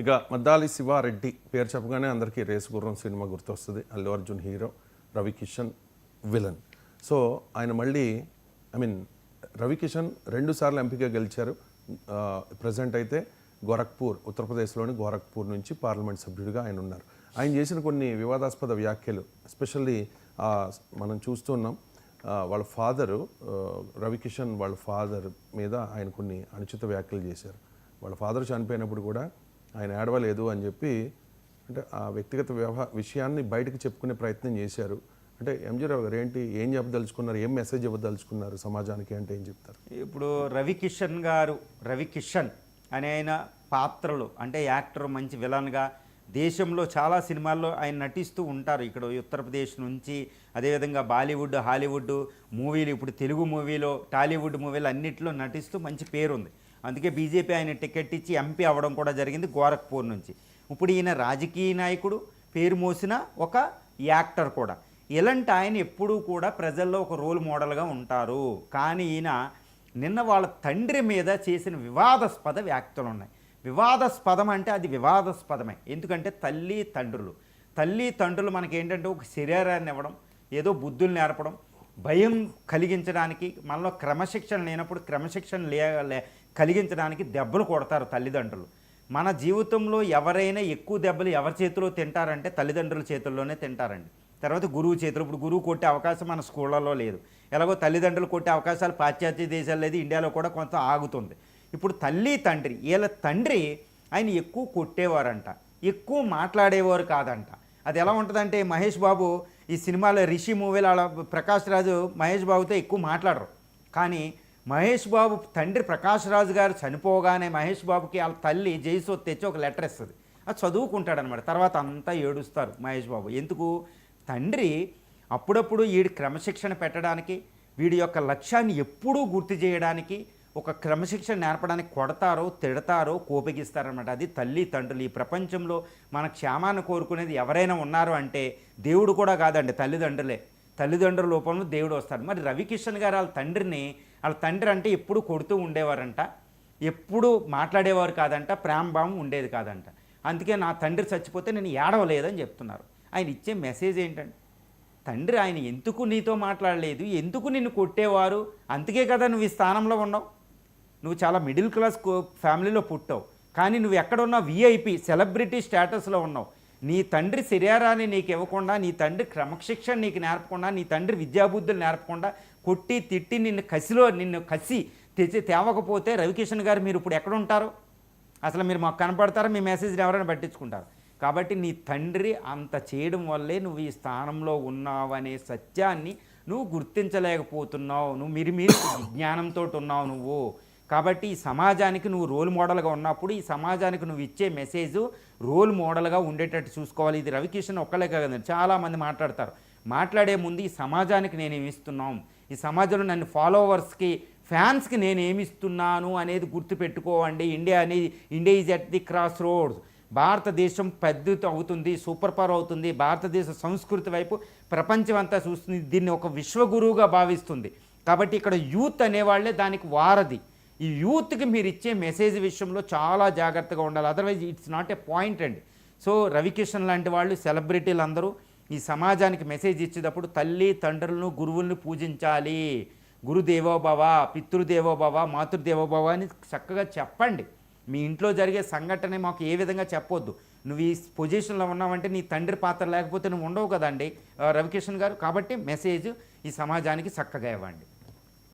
ఇక మద్దాలి శివారెడ్డి పేరు చెప్పగానే అందరికీ రేసు గుర్రం సినిమా గుర్తొస్తుంది. Allu Arjun hero, Ravi Kishan villain. So ఆయన మళ్ళీ రవికిషన్ 2 సార్లు ఎంపీగా గెలిచారు. ప్రజెంట్ అయితే గోరఖ్పూర్, ఉత్తరప్రదేశ్లోని గోరఖ్పూర్ నుంచి పార్లమెంట్ సభ్యుడిగా ఆయన ఉన్నారు. ఆయన చేసిన కొన్ని వివాదాస్పద వ్యాఖ్యలు, ఎస్పెషల్లీ మనం చూస్తున్నాం వాళ్ళ ఫాదరు, రవికిషన్ వాళ్ళ ఫాదర్ మీద ఆయన కొన్ని అనుచిత వ్యాఖ్యలు చేశారు. వాళ్ళ ఫాదర్ చనిపోయినప్పుడు కూడా ఆయన ఏడవలేదు అని చెప్పి, అంటే ఆ వ్యక్తిగత విషయాన్ని బయటకు చెప్పుకునే ప్రయత్నం చేశారు. అంటే ఎంజీ రావు గారు ఏం చెప్పదలుచుకున్నారు, ఏం మెసేజ్ ఇవ్వదలుచుకున్నారు సమాజానికి అంటే ఏం చెప్తారు? ఇప్పుడు రవికిషన్ అనే ఆయన పాత్రలు, అంటే యాక్టర్, మంచి విలన్గా దేశంలో చాలా సినిమాల్లో ఆయన నటిస్తూ ఉంటారు. ఇక్కడ ఉత్తరప్రదేశ్ నుంచి, అదేవిధంగా బాలీవుడ్, హాలీవుడ్ మూవీలు, ఇప్పుడు తెలుగు మూవీలో, టాలీవుడ్ మూవీలు అన్నింటిలో నటిస్తూ మంచి పేరుంది. అందుకే బీజేపీ ఆయన టికెట్ ఇచ్చి ఎంపీ అవ్వడం కూడా జరిగింది గోరఖ్పూర్ నుంచి. ఇప్పుడు ఈయన రాజకీయ నాయకుడు, పేరు మోసిన ఒక యాక్టర్ కూడా. ఇలాంటి ఆయన ఎప్పుడూ కూడా ప్రజల్లో ఒక రోల్ మోడల్గా ఉంటారు. కానీ ఈయన నిన్న వాళ్ళ తండ్రి మీద చేసిన వివాదాస్పద వ్యాఖ్యలు ఉన్నాయి. వివాదాస్పదం అంటే అది వివాదాస్పదమే. ఎందుకంటే తల్లిదండ్రులు మనకేంటంటే ఒక శరీరాన్ని ఇవ్వడం, ఏదో బుద్ధులు నేర్పడం, భయం కలిగించడానికి, మనలో క్రమశిక్షణ లేనప్పుడు క్రమశిక్షణ కలిగించడానికి దెబ్బలు కొడతారు తల్లిదండ్రులు. మన జీవితంలో ఎవరైనా ఎక్కువ దెబ్బలు ఎవరి చేతిలో తింటారంటే తల్లిదండ్రుల చేతుల్లోనే తింటారండి. తర్వాత గురువు చేతులు. ఇప్పుడు గురువు కొట్టే అవకాశం మన స్కూళ్ళలో లేదు. ఎలాగో తల్లిదండ్రులు కొట్టే అవకాశాలు పాశ్చాత్య దేశాలు లేదు, ఇండియాలో కూడా కొంత ఆగుతుంది. ఇప్పుడు తండ్రి, వీళ్ళ తండ్రి ఆయన ఎక్కువ కొట్టేవారంట, ఎక్కువ మాట్లాడేవారు కాదంట. అది ఎలా ఉంటుందంటే, మహేష్ బాబు ఈ సినిమాలో రిషి మూవీలో అలా ప్రకాష్ రాజు మహేష్ బాబుతో ఎక్కువ మాట్లాడరు. కానీ మహేష్ బాబు తండ్రి ప్రకాష్ రాజు గారు చనిపోగానే మహేష్ బాబుకి వాళ్ళ తల్లి జైసో తెచ్చి ఒక లెటర్ ఇస్తుంది. అది చదువుకుంటాడనమాట. తర్వాత అంతా ఏడుస్తారు మహేష్ బాబు. ఎందుకు? తండ్రి అప్పుడప్పుడు వీడి క్రమశిక్షణ పెట్టడానికి, వీడి యొక్క లక్ష్యాన్ని ఎప్పుడూ గుర్తు చేయడానికి, ఒక క్రమశిక్షణ నేర్పడానికి కొడతారో, తిడతారో, కోపగిస్తారనమాట. అది తండ్రులు. ఈ ప్రపంచంలో మన క్షేమాన్ని కోరుకునేది ఎవరైనా ఉన్నారు అంటే దేవుడు కూడా కాదండి, తల్లిదండ్రులే. తల్లిదండ్రుల రూపంలో దేవుడు వస్తాడు. మరి రవికిషన్ గారు వాళ్ళ తండ్రి అంటే ఎప్పుడు కొడుతూ ఉండేవారంట, ఎప్పుడు మాట్లాడేవారు కాదంట, ప్రేమభావం ఉండేది కాదంట. అందుకే నా తండ్రి చచ్చిపోతే నేను ఏడవలేదని చెప్తున్నారు. ఆయన ఇచ్చే మెసేజ్ ఏంటంటే, తండ్రి ఆయన ఎందుకు నీతో మాట్లాడలేదు, ఎందుకు నిన్ను కొట్టేవారు, అందుకే కదా నువ్వు ఈ స్థానంలో ఉన్నావు. నువ్వు చాలా మిడిల్ క్లాస్ ఫ్యామిలీలో పుట్టావు, కానీ నువ్వు ఎక్కడున్నావు? విఐపి సెలబ్రిటీ స్టేటస్లో ఉన్నావు. నీ తండ్రి శరీరాన్ని నీకు ఇవ్వకుండా, నీ తండ్రి క్రమశిక్షణ నీకు నేర్పకుండా, నీ తండ్రి విద్యాబుద్ధులు నేర్పకుండా, కొట్టి తిట్టి నిన్ను కసి తేవకపోతే రవికిషన్ గారు మీరు ఇప్పుడు ఎక్కడ ఉంటారు? అసలు మీరు మాకు కనపడతారా? మీ మెసేజ్ని ఎవరైనా పట్టించుకుంటారు? కాబట్టి నీ తండ్రి అంత చేయడం వల్లే నువ్వు ఈ స్థానంలో ఉన్నావనే సత్యాన్ని నువ్వు గుర్తించలేకపోతున్నావు. నువ్వు మీరు విజ్ఞానంతో ఉన్నావు నువ్వు. కాబట్టి ఈ సమాజానికి నువ్వు రోల్ మోడల్గా ఉన్నప్పుడు ఈ సమాజానికి నువ్వు ఇచ్చే మెసేజ్ రోల్ మోడల్గా ఉండేటట్టు చూసుకోవాలి. ఇది రవికిషన్ ఒక్కలే కదండి, చాలామంది మాట్లాడతారు. మాట్లాడే ముందు ఈ సమాజానికి నేనేమి ఇస్తున్నాం, ఈ సమాజంలో నన్ను ఫాలోవర్స్కి, ఫ్యాన్స్కి నేనేమిస్తున్నాను అనేది గుర్తుపెట్టుకోవండి. India is at the crossroads. భారతదేశం పెద్ద అవుతుంది, సూపర్ పవర్ అవుతుంది. భారతదేశ సంస్కృతి వైపు ప్రపంచం అంతా చూస్తుంది. దీన్ని ఒక విశ్వగురువుగా భావిస్తుంది. కాబట్టి ఇక్కడ యూత్ అనేవాళ్లే దానికి వారధి. ఈ యూత్కి మీరు ఇచ్చే మెసేజ్ విషయంలో చాలా జాగ్రత్తగా ఉండాలి. Otherwise it's not a point అండి. సో రవికిషన్ లాంటి వాళ్ళు, సెలబ్రిటీలు అందరూ ఈ సమాజానికి మెసేజ్ ఇచ్చేటప్పుడు తండ్రులను, గురువులను పూజించాలి. గురుదేవోభవ, పితృదేవోభవ, మాతృదేవోభవ అని చక్కగా చెప్పండి. మీ ఇంట్లో జరిగే సంఘటన మాకు ఏ విధంగా చెప్పొద్దు. నువ్వు ఈ పొజిషన్లో ఉన్నావంటే నీ తండ్రి పాత్ర లేకపోతే నువ్వు ఉండవు కదండి రవికిషన్ గారు. కాబట్టి మెసేజ్ ఈ సమాజానికి చక్కగా ఇవ్వండి.